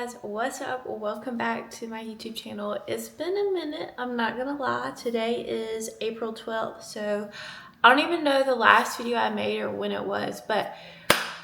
guys, what's up? Welcome back to my YouTube channel. It's been a minute, I'm not gonna lie. Today is April 12th, so I don't even know the last video I made or when it was, but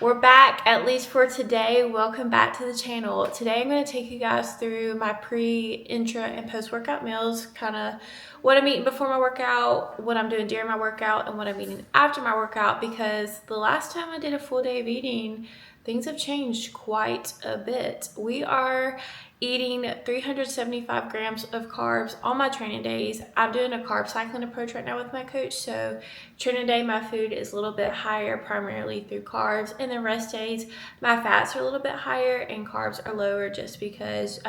we're back, at least for today. Welcome back to the channel. Today I'm going to take you guys through my pre, intra, and post-workout meals, kind of what I'm eating before my workout, what I'm doing during my workout, and what I'm eating after my workout, because the last time I did a full day of eating, things have changed quite a bit. We are eating 375 grams of carbs on my training days. I'm doing a carb cycling approach right now with my coach, so training day my food is a little bit higher primarily through carbs, and then rest days my fats are a little bit higher and carbs are lower, just because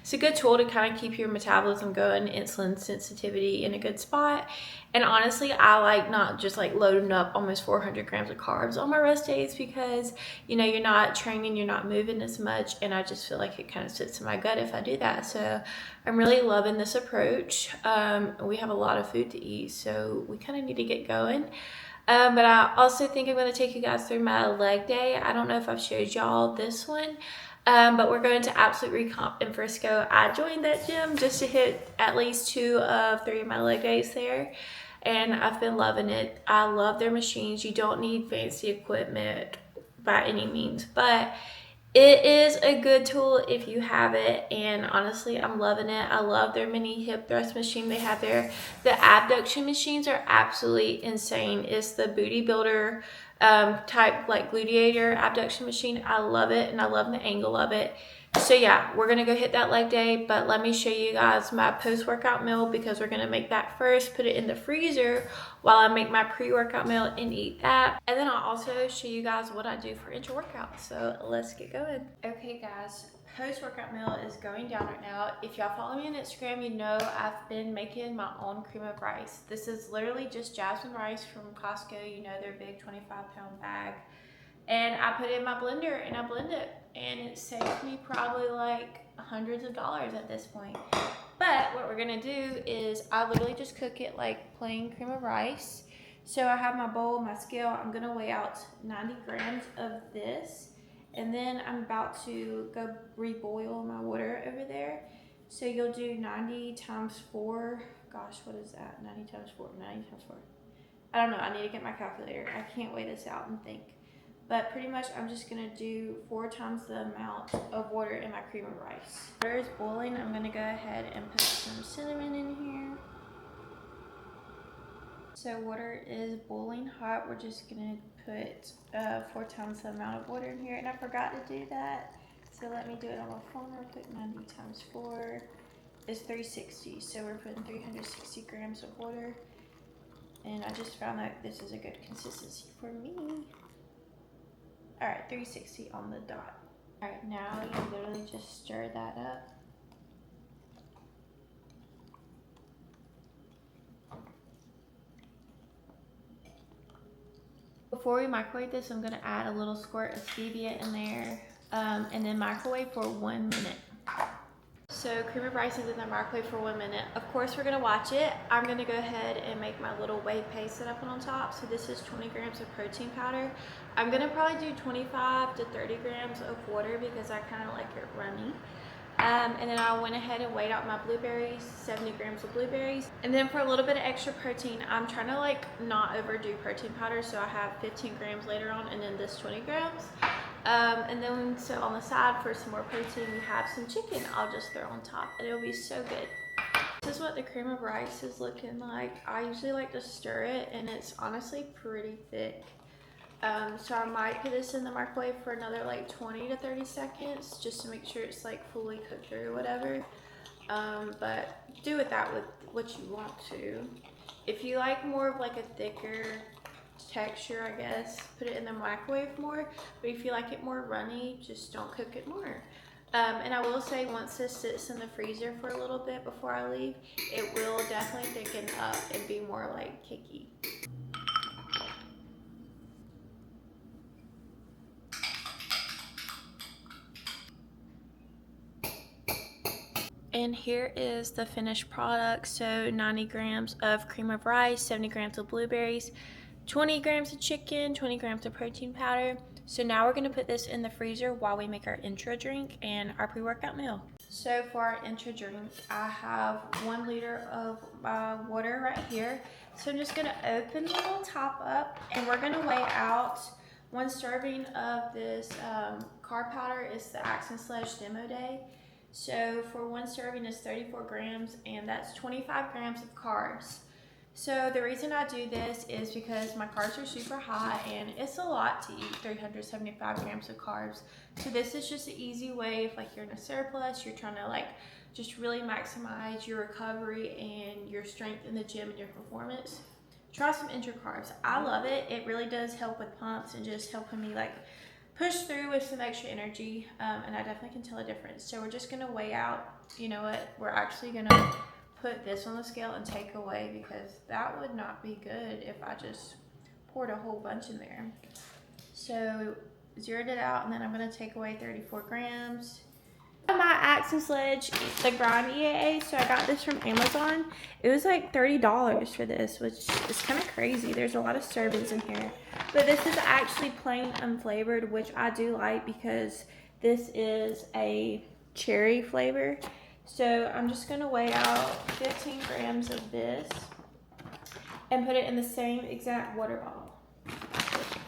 it's a good tool to kind of keep your metabolism going, insulin sensitivity in a good spot. And honestly, I like not just like loading up almost 400 grams of carbs on my rest days, because you know, you're not training, you're not moving as much, and I just feel like it kind of sits in my gut if I do that. So I'm really loving this approach. We have a lot of food to eat, so we kind of need to get going. But I also think I'm going to take you guys through my leg day. I don't know if I've showed y'all this one, but we're going to Absolute Recomp in Frisco. I joined that gym just to hit at least 2 of 3 of my leg days there, and I've been loving it. I love their machines. You don't need fancy equipment by any means, but it is a good tool if you have it, and honestly, I'm loving it. I love their mini hip thrust machine they have there. The abduction machines are absolutely insane. It's the booty builder type, like gluteator abduction machine. I love it, and I love the angle of it. So yeah, we're gonna go hit that leg day, but let me show you guys my post-workout meal, because we're gonna make that first, put it in the freezer while I make my pre-workout meal and eat that. And then I'll also show you guys what I do for intra-workout. So let's get going. Okay guys, post-workout meal is going down right now. If y'all follow me on Instagram, you know I've been making my own cream of rice. This is literally just jasmine rice from Costco. You know, their big 25-pound bag. And I put it in my blender and I blend it, and it saved me probably like hundreds of dollars at this point. But what we're gonna do is I literally just cook it like plain cream of rice. So I have my bowl, my scale. I'm gonna weigh out 90 grams of this, and then I'm about to go reboil my water over there. So you'll do 90 times 4. Gosh, what is that? 90 times 4, 90 times 4. I don't know, I need to get my calculator. I can't weigh this out and think. But pretty much I'm just gonna do 4 times the amount of water in my cream of rice. Water is boiling. I'm gonna go ahead and put some cinnamon in here. So water is boiling hot. We're just gonna put 4 times the amount of water in here, and I forgot to do that. So let me do it on my phone real quick. 90 times 4 is 360. So we're putting 360 grams of water. And I just found that this is a good consistency for me. All right, 360 on the dot. All right, now you literally just stir that up. Before we microwave this, I'm gonna add a little squirt of stevia in there, and then microwave for 1 minute. So cream of rice is in the microwave for 1 minute. Of course, we're gonna watch it. I'm gonna go ahead and make my little whey paste that I put on top. So this is 20 grams of protein powder. I'm gonna probably do 25 to 30 grams of water, because I kind of like it runny. And then I went ahead and weighed out my blueberries, 70 grams of blueberries. And then for a little bit of extra protein, I'm trying to like not overdo protein powder, so I have 15 grams later on, and then this 20 grams. And then so on the side, for some more protein, we have some chicken I'll just throw on top, and it'll be so good. This is what the cream of rice is looking like. I usually like to stir it, and it's honestly pretty thick. So I might put this in the microwave for another like 20 to 30 seconds, just to make sure it's like fully cooked or whatever. But do with that with what you want to. If you like more of like a thicker texture, I guess, put it in the microwave more. But if you like it more runny, just don't cook it more. And I will say, once this sits in the freezer for a little bit before I leave, it will definitely thicken up and be more like cakey. And here is the finished product. So 90 grams of cream of rice, 70 grams of blueberries, 20 grams of chicken, 20 grams of protein powder, So now we're gonna put this in the freezer while we make our intra drink and our pre-workout meal. So for our intra drink, I have 1 liter of water right here. So I'm just gonna open the little top up and we're gonna weigh out 1 serving of this carb powder. It's the Action Sledge Demo Day. So for 1 serving is 34 grams and that's 25 grams of carbs. So the reason I do this is because my carbs are super high and it's a lot to eat 375 grams of carbs. So this is just an easy way if like you're in a surplus, you're trying to like just really maximize your recovery and your strength in the gym and your performance. Try some intra carbs. I love it. It really does help with pumps and just helping me like push through with some extra energy. And I definitely can tell a difference. So we're just gonna weigh out, you know what, we're actually gonna put this on the scale and take away because that would not be good if I just poured a whole bunch in there. So zeroed it out and then I'm gonna take away 34 grams. My Action Sledge, the Grind EAA, so I got this from Amazon. It was like $30 for this, which is kind of crazy. There's a lot of servings in here. But this is actually plain unflavored, which I do like because this is a cherry flavor. So I'm just gonna weigh out 15 grams of this and put it in the same exact water bottle.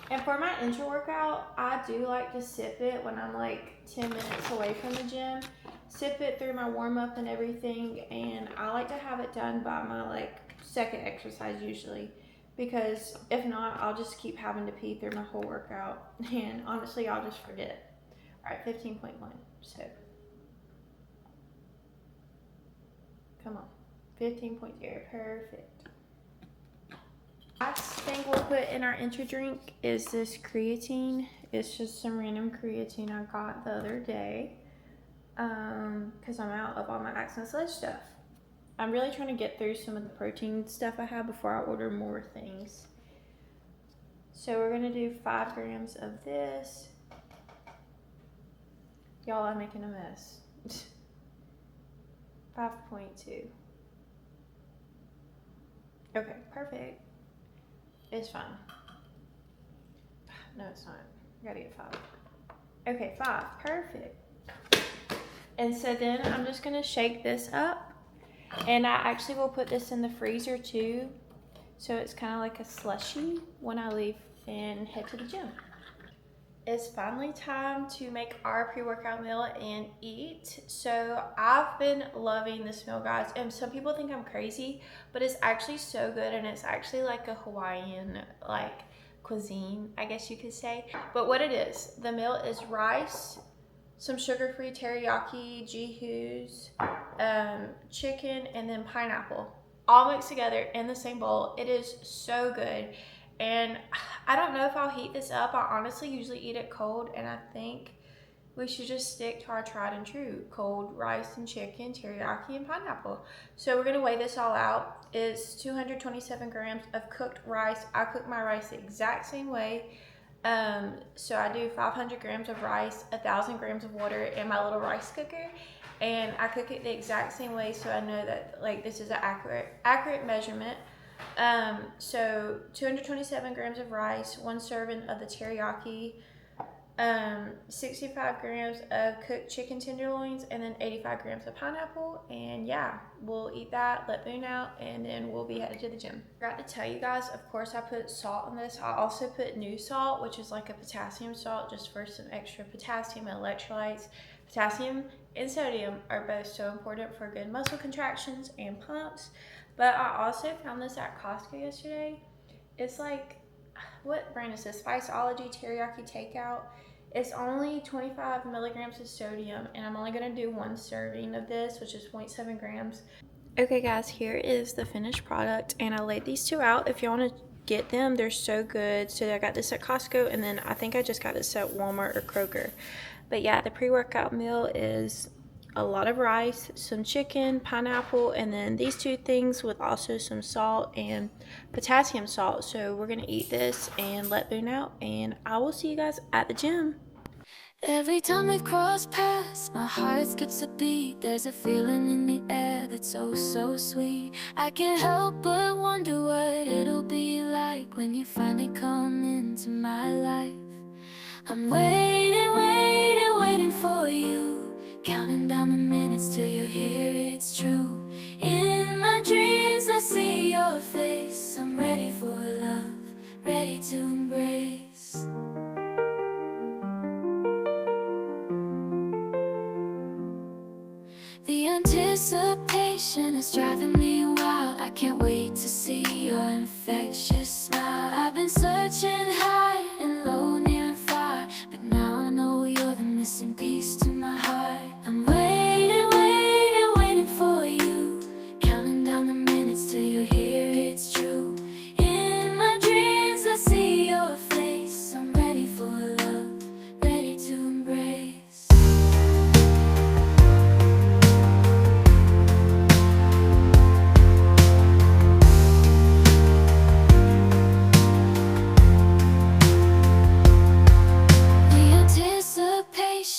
And for my intra workout, I do like to sip it when I'm like 10 minutes away from the gym. Sip it through my warm up and everything, and I like to have it done by my like second exercise usually, because if not, I'll just keep having to pee through my whole workout, and honestly, I'll just forget. All right, 15.1. So come on, 15.0, perfect. Last thing we'll put in our intra drink is this creatine. It's just some random creatine I got the other day because I'm out of all my Action Sledge stuff. I'm really trying to get through some of the protein stuff I have before I order more things. So we're gonna do 5 grams of this. Y'all, I'm making a mess. 5.2. Okay, perfect. It's fine. No, it's not. I gotta get 5. Okay, 5. Perfect. And so then I'm just gonna shake this up. And I actually will put this in the freezer too. So it's kind of like a slushie when I leave and head to the gym. It's finally time to make our pre-workout meal and eat. So I've been loving this meal, guys, and some people think I'm crazy, but it's actually so good, and it's actually like a Hawaiian like cuisine, I guess you could say. But what it is, the meal is rice, some sugar-free teriyaki, G-Hoo's, chicken, and then pineapple, all mixed together in the same bowl. It is so good. And I don't know if I'll heat this up. I honestly usually eat it cold, and I think we should just stick to our tried and true cold rice and chicken, teriyaki, and pineapple. So we're gonna weigh this all out. It's 227 grams of cooked rice. I cook my rice the exact same way. So I do 500 grams of rice, 1,000 grams of water in my little rice cooker, and I cook it the exact same way, so I know that like this is an accurate measurement. So 227 grams of rice, 1 serving of the teriyaki, 65 grams of cooked chicken tenderloins, and then 85 grams of pineapple. And yeah, we'll eat that, let Boone out, and then we'll be headed to the gym. I forgot to tell you guys, of course I put salt in this. I also put new salt, which is like a potassium salt, just for some extra potassium and electrolytes. Potassium and sodium are both so important for good muscle contractions and pumps. But I also found this at Costco yesterday. It's like, what brand is this? Spiceology Teriyaki Takeout. It's only 25 milligrams of sodium, and I'm only gonna do 1 serving of this, which is 0.7 grams. Okay guys, here is the finished product, and I laid these 2 out. If you wanna get them, they're so good. So I got this at Costco, and then I think I just got this at Walmart or Kroger. But yeah, the pre-workout meal is a lot of rice, some chicken, pineapple, and then these 2 things with also some salt and potassium salt. So we're gonna eat this and let Boone out, and I will see you guys at the gym. Every time we cross paths, my heart skips a beat. There's a feeling in the air that's oh so sweet. I can't help but wonder what it'll be like when you finally come into my life. I'm waiting, waiting, waiting for you. Counting down the minutes till you're here, it's true. In my dreams I see your face. I'm ready for love, ready to embrace. The anticipation is driving me wild. I can't wait to see your infectious smile. I've been searching high and low, near and far, but now I know you're the missing piece to my heart. I'm waiting, waiting, waiting for you. Counting down the minutes till you're here, it's true. In my dreams I see your face. I'm ready for love, ready to embrace.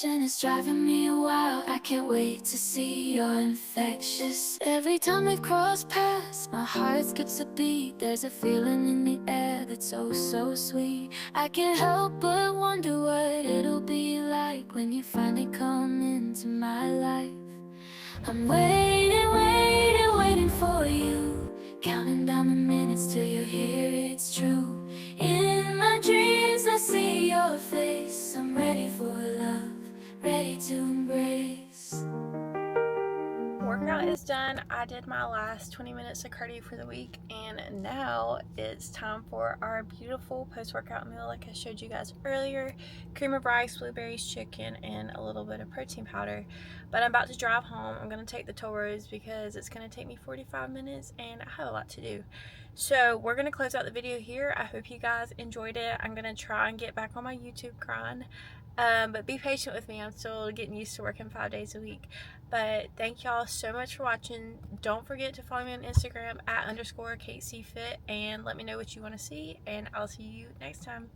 It's driving me wild. I can't wait to see your infectious. Every time we cross paths, my heart skips a beat. There's a feeling in the air that's so, so sweet. I can't help but wonder what it'll be like when you finally come into my life. I'm waiting, waiting, waiting for you. Counting down the minutes till you're here, it's true. In my dreams I see your face. I'm ready for love, ready to embrace. Workout is done. I did my last 20 minutes of cardio for the week, and now it's time for our beautiful post-workout meal like I showed you guys earlier. Cream of rice, blueberries, chicken, and a little bit of protein powder. But I'm about to drive home. I'm going to take the toll roads because it's going to take me 45 minutes and I have a lot to do. So we're going to close out the video here. I hope you guys enjoyed it. I'm going to try and get back on my YouTube grind. But be patient with me. I'm still getting used to working 5 days a week. But thank y'all so much for watching. Don't forget to follow me on Instagram @_KatecFit and let me know what you want to see. And I'll see you next time.